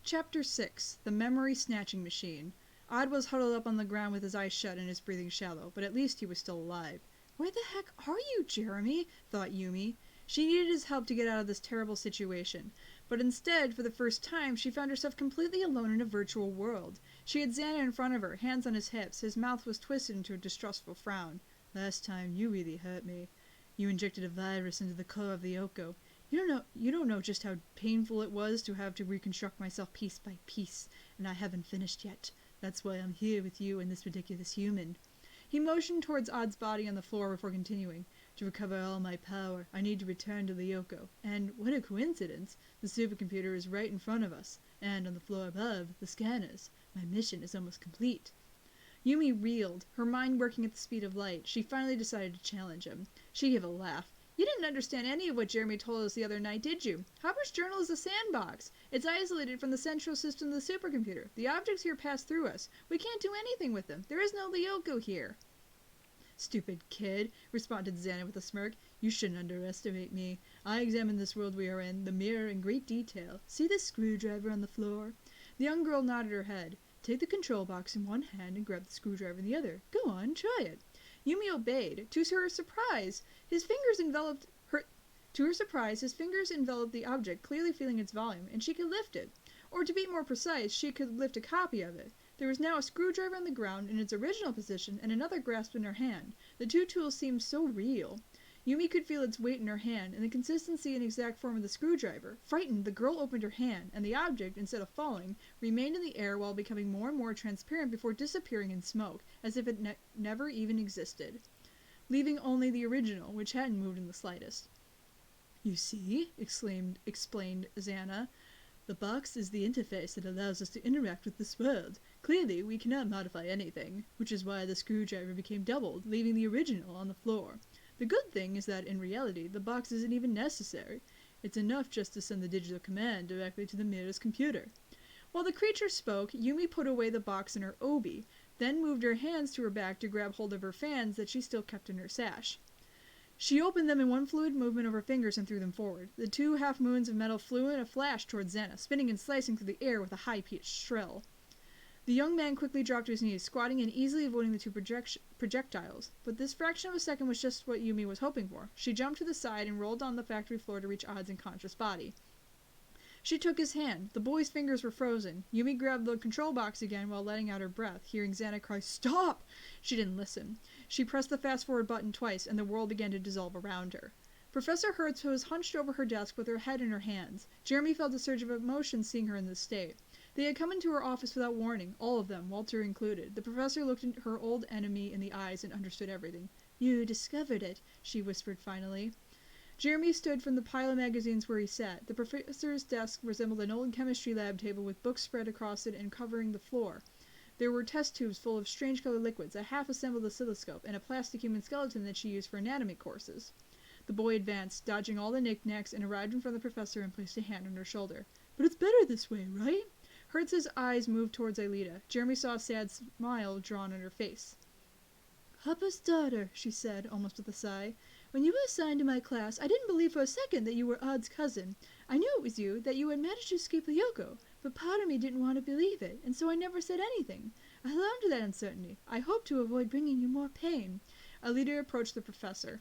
Chapter 6. The Memory Snatching Machine. Odd was huddled up on the ground with his eyes shut and his breathing shallow, but at least he was still alive. "Where the heck are you, Jeremy?" thought Yumi. She needed his help to get out of this terrible situation, but instead, for the first time, she found herself completely alone in a virtual world. She had Xana in front of her, hands on his hips. His mouth was twisted into a distrustful frown. "Last time, you really hurt me. You injected a virus into the core of the Oko. You don't know just how painful it was to have to reconstruct myself piece by piece, and I haven't finished yet. That's why I'm here with you and this ridiculous human." He motioned towards Odd's body on the floor before continuing. "To recover all my power, I need to return to Lyoko. And what a coincidence! The supercomputer is right in front of us, and on the floor above, the scanners. My mission is almost complete." Yumi reeled, her mind working at the speed of light. She finally decided to challenge him. She gave a laugh. "You didn't understand any of what Jeremy told us the other night, did you? Hopper's journal is a sandbox. It's isolated from the central system of the supercomputer. The objects here pass through us. We can't do anything with them. There is no Lyoko here." "Stupid kid," responded Xana with a smirk. "You shouldn't underestimate me. I examined this world we are in, the mirror, in great detail. See this screwdriver on the floor?" The young girl nodded her head. "Take the control box in one hand and grab the screwdriver in the other. Go on, try it." Yumi obeyed. To her surprise, his fingers enveloped the object, clearly feeling its volume, and she could lift it. Or to be more precise, she could lift a copy of it. There was now a screwdriver on the ground in its original position and another grasped in her hand. The two tools seemed so real. Yumi could feel its weight in her hand and the consistency and exact form of the screwdriver. Frightened, the girl opened her hand, and the object, instead of falling, remained in the air while becoming more and more transparent before disappearing in smoke, as if it never even existed, leaving only the original, which hadn't moved in the slightest. "You see," explained Xana, "the box is the interface that allows us to interact with this world. Clearly, we cannot modify anything, which is why the screwdriver became doubled, leaving the original on the floor. The good thing is that, in reality, the box isn't even necessary. It's enough just to send the digital command directly to the mirror's computer." While the creature spoke, Yumi put away the box in her obi, then moved her hands to her back to grab hold of her fans that she still kept in her sash. She opened them in one fluid movement of her fingers and threw them forward. The 2 half-moons of metal flew in a flash towards Xana, spinning and slicing through the air with a high-pitched shrill. The young man quickly dropped to his knees, squatting and easily avoiding the 2 projectiles. But this fraction of a second was just what Yumi was hoping for. She jumped to the side and rolled on the factory floor to reach Odd's unconscious body. She took his hand. The boy's fingers were frozen. Yumi grabbed the control box again while letting out her breath, hearing Xana cry, "Stop!" She didn't listen. She pressed the fast-forward button twice, and the world began to dissolve around her. Professor Hertz was hunched over her desk with her head in her hands. Jeremy felt a surge of emotion seeing her in this state. They had come into her office without warning, all of them, Walter included. The professor looked at her old enemy in the eyes and understood everything. "You discovered it," she whispered finally. Jeremy stood from the pile of magazines where he sat. The professor's desk resembled an old chemistry lab table with books spread across it and covering the floor. There were test tubes full of strange-colored liquids, a half-assembled oscilloscope, and a plastic human skeleton that she used for anatomy courses. The boy advanced, dodging all the knickknacks, and arrived in front of the professor and placed a hand on her shoulder. "But it's better this way, right?" Hertz's eyes moved towards Aelita. Jeremy saw a sad smile drawn on her face. "Hopper's daughter," she said, almost with a sigh. "When you were assigned to my class, I didn't believe for a second that you were Odd's cousin. I knew it was you, that you had managed to escape Lyoko, but part of me didn't want to believe it, and so I never said anything. I held on to that uncertainty. I hoped to avoid bringing you more pain." Aelita approached the professor.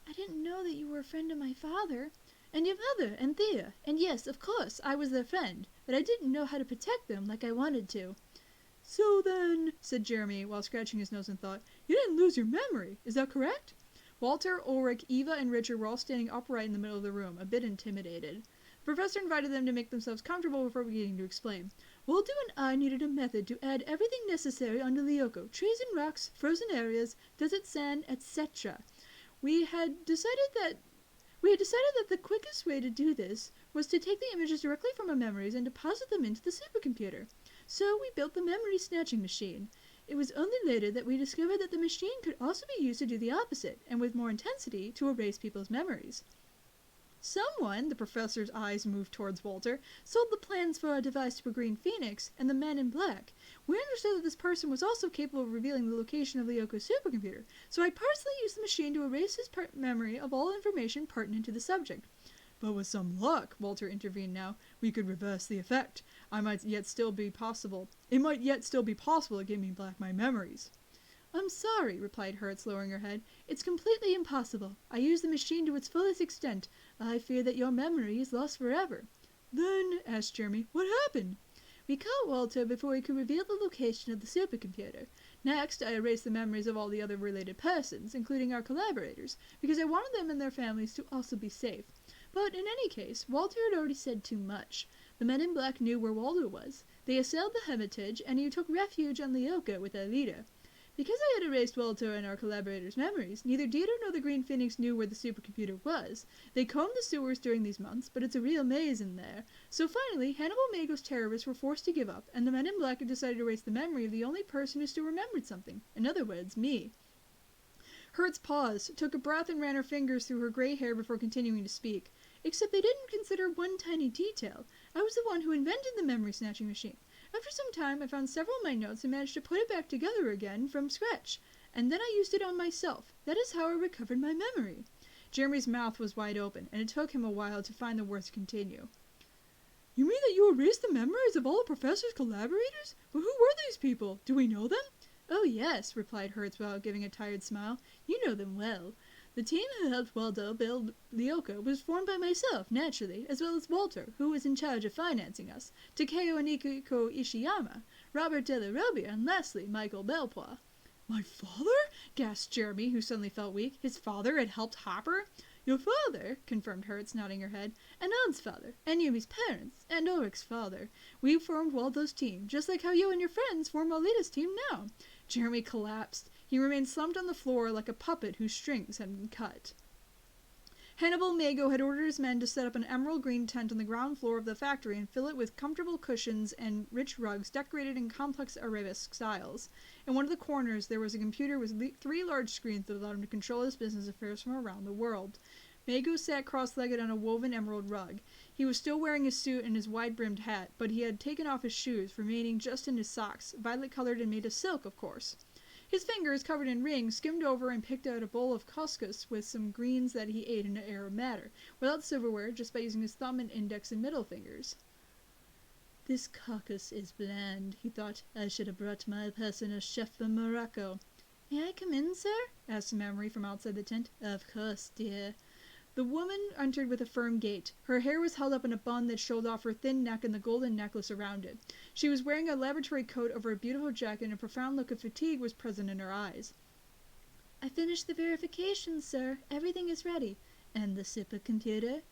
"I didn't know that you were a friend of my father, and your mother, and Thea, and yes, of course, I was their friend, but I didn't know how to protect them like I wanted to." "So then," said Jeremy, while scratching his nose in thought, "you didn't lose your memory, is that correct?" Walter, Ulrich, Eva, and Richard were all standing upright in the middle of the room, a bit intimidated. The professor invited them to make themselves comfortable before beginning to explain. "Walter and I needed a method to add everything necessary onto Lyoko, trees and rocks, frozen areas, desert sand, etc. We had decided that the quickest way to do this was to take the images directly from our memories and deposit them into the supercomputer. So we built the memory snatching machine. It was only later that we discovered that the machine could also be used to do the opposite, and with more intensity, to erase people's memories. Someone," the professor's eyes moved towards Walter, "sold the plans for our device to a Green Phoenix and the Man in Black. We understood that this person was also capable of revealing the location of Lyoko's supercomputer, so I personally used the machine to erase his memory of all information pertinent to the subject. But with some luck, Walter intervened now, we could reverse the effect. It might yet still be possible to give me back my memories. I'm sorry, replied Hertz, lowering her head. It's completely impossible. I used the machine to its fullest extent. I fear that your memory is lost forever. Then, asked Jeremy, what happened? We caught Walter before he could reveal the location of the supercomputer. Next, I erased the memories of all the other related persons, including our collaborators, because I wanted them and their families to also be safe. But in any case, Walter had already said too much. The men in black knew where Walter was. They assailed the Hermitage, and he took refuge on Lyoko with their leader. Because I had erased Walter and our collaborators' memories, neither Dieter nor the Green Phoenix knew where the supercomputer was. They combed the sewers during these months, but it's a real maze in there. So finally, Hannibal Mago's terrorists were forced to give up, and the men in black had decided to erase the memory of the only person who still remembered something. In other words, me. Hertz paused, took a breath, and ran her fingers through her gray hair before continuing to speak. Except they didn't consider one tiny detail. I was the one who invented the memory-snatching machine. After some time, I found several of my notes and managed to put it back together again from scratch. And then I used it on myself. That is how I recovered my memory. Jeremy's mouth was wide open, and it took him a while to find the words to continue. You mean that you erased the memories of all the Professor's collaborators? But who were these people? Do we know them? Oh, yes, replied Hertz while giving a tired smile. You know them well. The team who helped Waldo build Lyoko was formed by myself, naturally, as well as Walter, who was in charge of financing us, Takeo and Ikiko Ishiyama, Robert De La Robbia, and lastly, Michael Belpois. My father? Gasped Jeremy, who suddenly felt weak. His father had helped Hopper? Your father, confirmed Hertz, nodding her head, and Ann's father, and Yumi's parents, and Ulrich's father. We formed Waldo's team, just like how you and your friends form Alita's team now. Jeremy collapsed. He remained slumped on the floor like a puppet whose strings had been cut. Hannibal Mago had ordered his men to set up an emerald green tent on the ground floor of the factory and fill it with comfortable cushions and rich rugs decorated in complex arabesque styles. In one of the corners there was a computer with 3 large screens that allowed him to control his business affairs from around the world. Mago sat cross-legged on a woven emerald rug. He was still wearing his suit and his wide-brimmed hat, but he had taken off his shoes, remaining just in his socks, violet-colored and made of silk, of course. His fingers, covered in rings, skimmed over and picked out a bowl of couscous with some greens that he ate in an air of matter, without silverware, just by using his thumb and index and middle fingers. This carcass is bland, he thought. I should have brought my personal chef from Morocco. May I come in, sir? Asked Memory from outside the tent. Of course, dear. The woman entered with a firm gait. Her hair was held up in a bun that showed off her thin neck and the golden necklace around it. She was wearing a laboratory coat over a beautiful jacket, and a profound look of fatigue was present in her eyes. I finished the verification, sir. Everything is ready. And the supercomputer?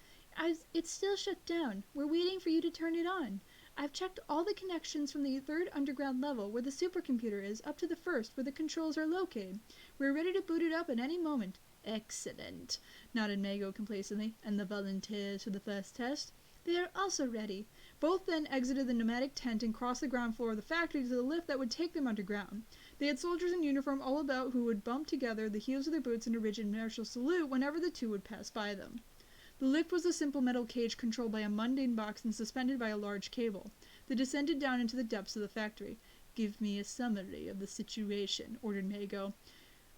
It's still shut down. We're waiting for you to turn it on. I've checked all the connections from the 3rd underground level where the supercomputer is up to the 1st where the controls are located. We're ready to boot it up at any moment. Excellent, nodded Mago complacently. And the volunteers for the first test? They are also ready. Both then exited the pneumatic tent and crossed the ground floor of the factory to the lift that would take them underground. They had soldiers in uniform all about who would bump together the heels of their boots in a rigid martial salute whenever the two would pass by them. The lift was a simple metal cage controlled by a mundane box and suspended by a large cable. They descended down into the depths of the factory. Give me a summary of the situation, ordered Mago.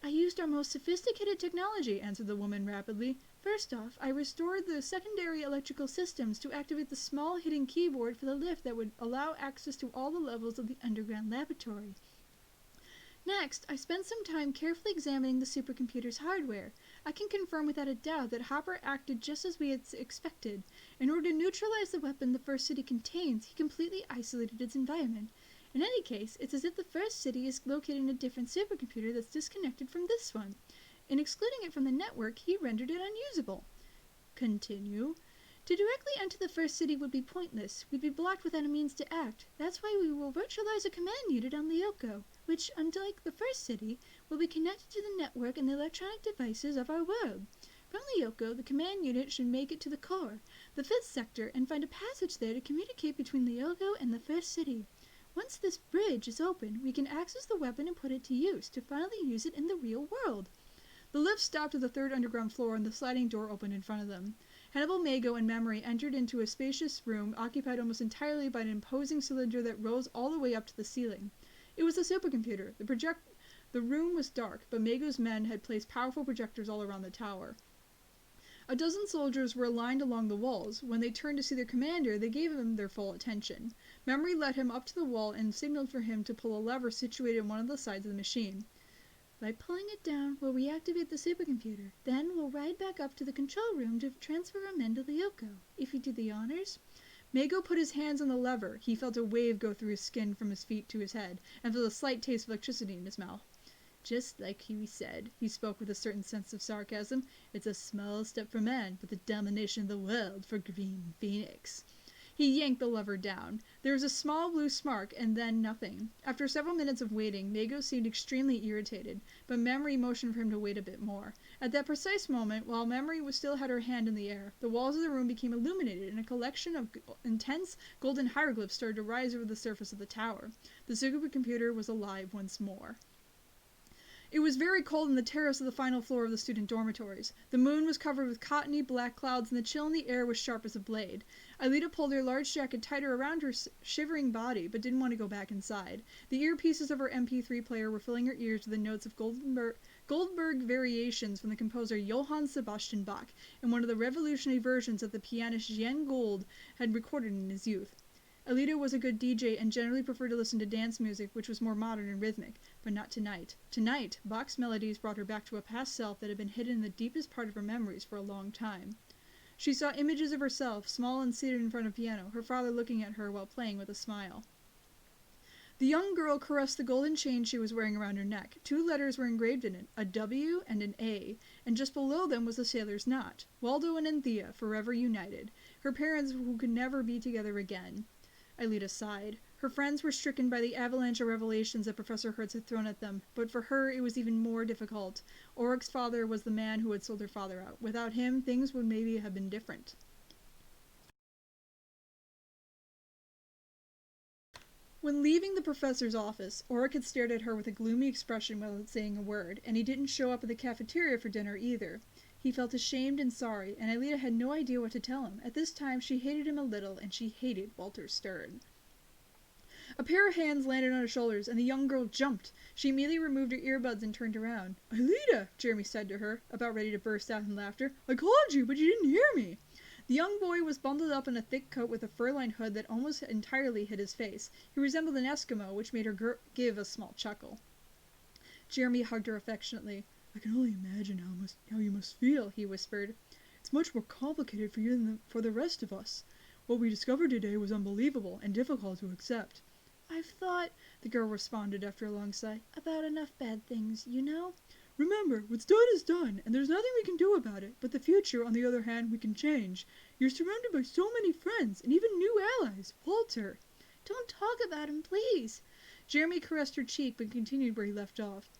I used our most sophisticated technology, answered the woman rapidly. First off, I restored the secondary electrical systems to activate the small hidden keyboard for the lift that would allow access to all the levels of the underground laboratory. Next, I spent some time carefully examining the supercomputer's hardware. I can confirm without a doubt that Hopper acted just as we had expected. In order to neutralize the weapon the first city contains, he completely isolated its environment. In any case, it's as if the first city is located in a different supercomputer that's disconnected from this one. In excluding it from the network, he rendered it unusable. Continue. To directly enter the first city would be pointless. We'd be blocked without a means to act. That's why we will virtualize a command unit on Lyoko, which, unlike the first city, will be connected to the network and the electronic devices of our world. From Lyoko, the command unit should make it to the core, the 5th sector, and find a passage there to communicate between Lyoko and the first city. Once this bridge is open, we can access the weapon and put it to use, to finally use it in the real world. The lift stopped at the 3rd underground floor, and the sliding door opened in front of them. Hannibal Mago and Memory entered into a spacious room occupied almost entirely by an imposing cylinder that rose all the way up to the ceiling. It was a supercomputer. The room was dark, but Mago's men had placed powerful projectors all around the tower. A dozen soldiers were aligned along the walls. When they turned to see their commander, they gave him their full attention. Memory led him up to the wall and signaled for him to pull a lever situated on one of the sides of the machine. By pulling it down, we'll reactivate the supercomputer. Then we'll ride back up to the control room to transfer our men to Lyoko. If you do the honors. Mago put his hands on the lever. He felt a wave go through his skin from his feet to his head, and felt a slight taste of electricity in his mouth. Just like he said, he spoke with a certain sense of sarcasm, it's a small step for man, but the domination of the world for Green Phoenix. He yanked the lever down. There was a small blue spark, and then nothing. After several minutes of waiting, Mago seemed extremely irritated, but Memory motioned for him to wait a bit more. At that precise moment, while Memory still had her hand in the air, the walls of the room became illuminated, and a collection of intense golden hieroglyphs started to rise over the surface of the tower. The supercomputer was alive once more. It was very cold on the terrace of the final floor of the student dormitories. The moon was covered with cottony black clouds, and the chill in the air was sharp as a blade. Aelita pulled her large jacket tighter around her shivering body, but didn't want to go back inside. The earpieces of her MP3 player were filling her ears with the notes of Goldberg variations from the composer Johann Sebastian Bach, and one of the revolutionary versions that the pianist Jean Gould had recorded in his youth. Aelita was a good DJ and generally preferred to listen to dance music, which was more modern and rhythmic, but not tonight. Tonight, Bach's melodies brought her back to a past self that had been hidden in the deepest part of her memories for a long time. She saw images of herself, small and seated in front of a piano, her father looking at her while playing with a smile. The young girl caressed the golden chain she was wearing around her neck. 2 letters were engraved in it, a W and an A, and just below them was a sailor's knot. Waldo and Anthea, forever united. Her parents who could never be together again. Aelita sighed. Her friends were stricken by the avalanche of revelations that Professor Hertz had thrown at them, but for her it was even more difficult. Ulrich's father was the man who had sold her father out. Without him, things would maybe have been different. When leaving the professor's office, Ulrich had stared at her with a gloomy expression without saying a word, and he didn't show up at the cafeteria for dinner either. He felt ashamed and sorry, and Aelita had no idea what to tell him. At this time, she hated him a little, and she hated Walter Stern. A pair of hands landed on her shoulders, and the young girl jumped. She immediately removed her earbuds and turned around. "Aelita," Jeremy said to her, about ready to burst out in laughter. "I called you, but you didn't hear me." The young boy was bundled up in a thick coat with a fur-lined hood that almost entirely hid his face. He resembled an Eskimo, which made her give a small chuckle. Jeremy hugged her affectionately. "I can only imagine how you must feel," he whispered. "It's much more complicated for you than for the rest of us. What we discovered today was unbelievable and difficult to accept." "I've thought," the girl responded after a long sigh, "about enough bad things, you know." "Remember, what's done is done, and there's nothing we can do about it, but the future, on the other hand, we can change. You're surrounded by so many friends, and even new allies. Walter." "Don't talk about him, please." Jeremy caressed her cheek, but continued where he left off.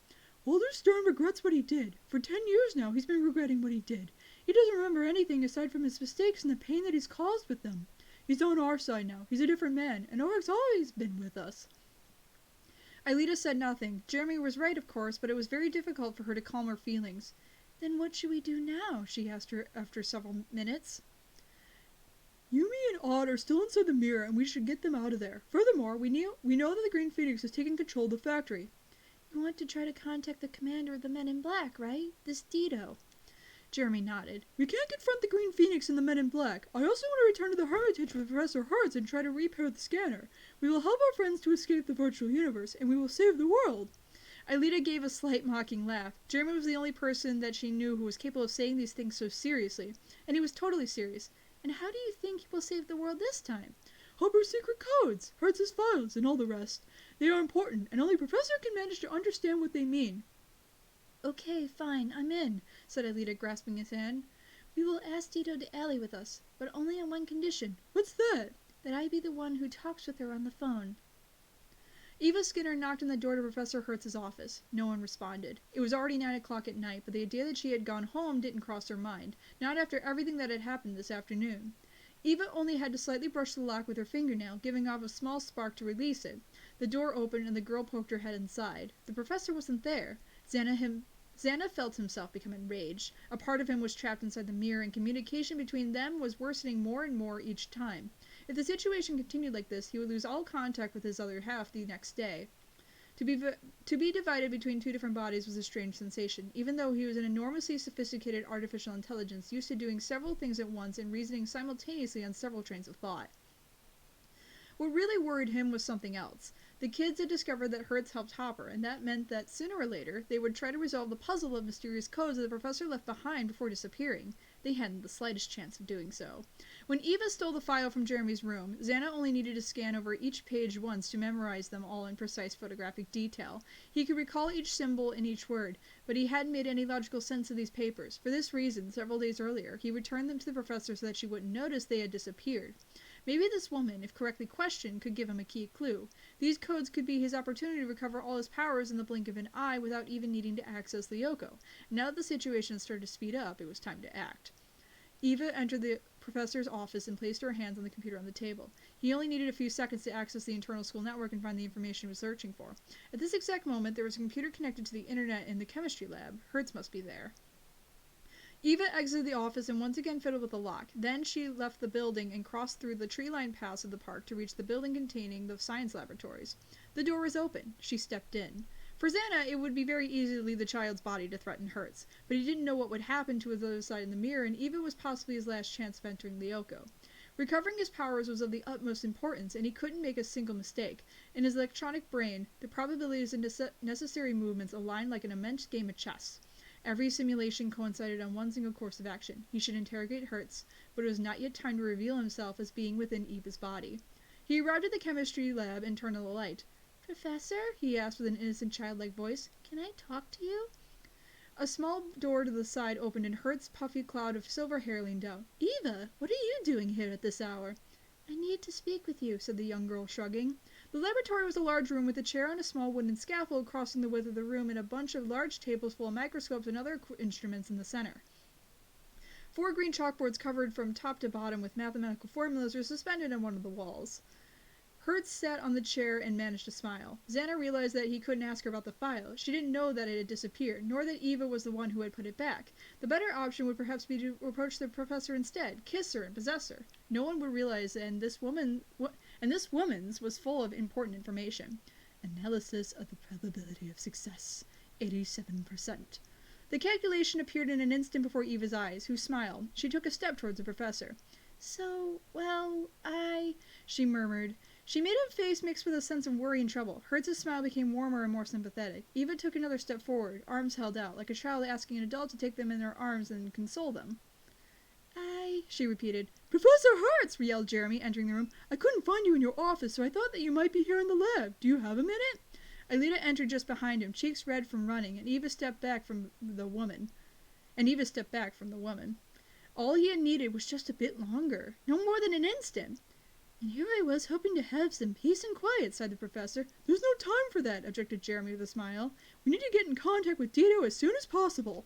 "Walter Stern regrets what he did. For 10 years now, he's been regretting what he did. He doesn't remember anything aside from his mistakes and the pain that he's caused with them. He's on our side now. He's a different man, and Ulrich's always been with us." Aelita said nothing. Jeremy was right, of course, but it was very difficult for her to calm her feelings. "Then what should we do now?" she asked her after several minutes. "Yumi and Odd are still inside the mirror, and we should get them out of there. Furthermore, we know that the Green Phoenix has taken control of the factory." "You want to try to contact the commander of the Men in Black, right? This Dido." Jeremy nodded. "We can't confront the Green Phoenix and the Men in Black. I also want to return to the Hermitage with Professor Hertz and try to repair the scanner. We will help our friends to escape the virtual universe, and we will save the world." Aelita gave a slight mocking laugh. Jeremy was the only person that she knew who was capable of saying these things so seriously, and he was totally serious. "And how do you think he will save the world this time?" "Hopper's secret codes, Hertz's files, and all the rest. They are important, and only Professor can manage to understand what they mean." "Okay, fine, I'm in," said Aelita, grasping his hand. "We will ask Dido to ally with us, but only on one condition." "What's that?" "That I be the one who talks with her on the phone." Eva Skinner knocked on the door to Professor Hertz's office. No one responded. It was already 9 o'clock at night, but the idea that she had gone home didn't cross her mind, not after everything that had happened this afternoon. Eva only had to slightly brush the lock with her fingernail, giving off a small spark to release it. The door opened, and the girl poked her head inside. The professor wasn't there. Xana felt himself become enraged. A part of him was trapped inside the mirror, and communication between them was worsening more and more each time. If the situation continued like this, he would lose all contact with his other half the next day. To be divided between two different bodies was a strange sensation, even though he was an enormously sophisticated artificial intelligence used to doing several things at once and reasoning simultaneously on several trains of thought. What really worried him was something else. The kids had discovered that Hertz helped Hopper, and that meant that sooner or later they would try to resolve the puzzle of mysterious codes that the professor left behind before disappearing. They hadn't the slightest chance of doing so. When Eva stole the file from Jeremy's room, Xana only needed to scan over each page once to memorize them all in precise photographic detail. He could recall each symbol and each word, but he hadn't made any logical sense of these papers. For this reason, several days earlier, he returned them to the professor so that she wouldn't notice they had disappeared. Maybe this woman, if correctly questioned, could give him a key clue. These codes could be his opportunity to recover all his powers in the blink of an eye without even needing to access the Yoko. Now that the situation started to speed up, it was time to act. Eva entered the professor's office and placed her hands on the computer on the table. He only needed a few seconds to access the internal school network and find the information he was searching for. At this exact moment, there was a computer connected to the internet in the chemistry lab. Hertz must be there. Eva exited the office and once again fiddled with the lock. Then she left the building and crossed through the tree-lined paths of the park to reach the building containing the science laboratories. The door was open. She stepped in. For Xana, it would be very easy to leave the child's body to threaten Hertz, but he didn't know what would happen to his other side in the mirror, and Eva was possibly his last chance of entering the Yoko. Recovering his powers was of the utmost importance, and he couldn't make a single mistake. In his electronic brain, the probabilities and necessary movements aligned like an immense game of chess. Every simulation coincided on one single course of action. He should interrogate Hertz, but it was not yet time to reveal himself as being within Eva's body. He arrived at the chemistry lab and turned on the light. "Professor?" he asked with an innocent childlike voice. "Can I talk to you?" A small door to the side opened and Hertz's puffy cloud of silver hair leaned out. "Eva, what are you doing here at this hour?" "I need to speak with you," said the young girl, shrugging. The laboratory was a large room with a chair and a small wooden scaffold crossing the width of the room and a bunch of large tables full of microscopes and other instruments in the center. 4 green chalkboards covered from top to bottom with mathematical formulas were suspended on one of the walls. Hertz sat on the chair and managed to smile. Xana realized that he couldn't ask her about the file. She didn't know that it had disappeared, nor that Eva was the one who had put it back. The better option would perhaps be to approach the professor instead, kiss her and possess her. No one would realize, and this woman's was full of important information. Analysis of the probability of success, 87%. The calculation appeared in an instant before Eva's eyes, who smiled. She took a step towards the professor. She murmured. She made a face mixed with a sense of worry and trouble. Hertz's smile became warmer and more sympathetic. Eva took another step forward, arms held out, like a child asking an adult to take them in their arms and console them. She repeated. "Professor Hertz!" yelled Jeremy, entering the room. "I couldn't find you in your office, so I thought that you might be here in the lab. Do you have a minute?" Alita entered just behind him, cheeks red from running, and Eva stepped back from the woman. All he had needed was just a bit longer. No more than an instant. "And here I was hoping to have some peace and quiet," sighed the professor. "There's no time for that," objected Jeremy with a smile. "We need to get in contact with Dido as soon as possible."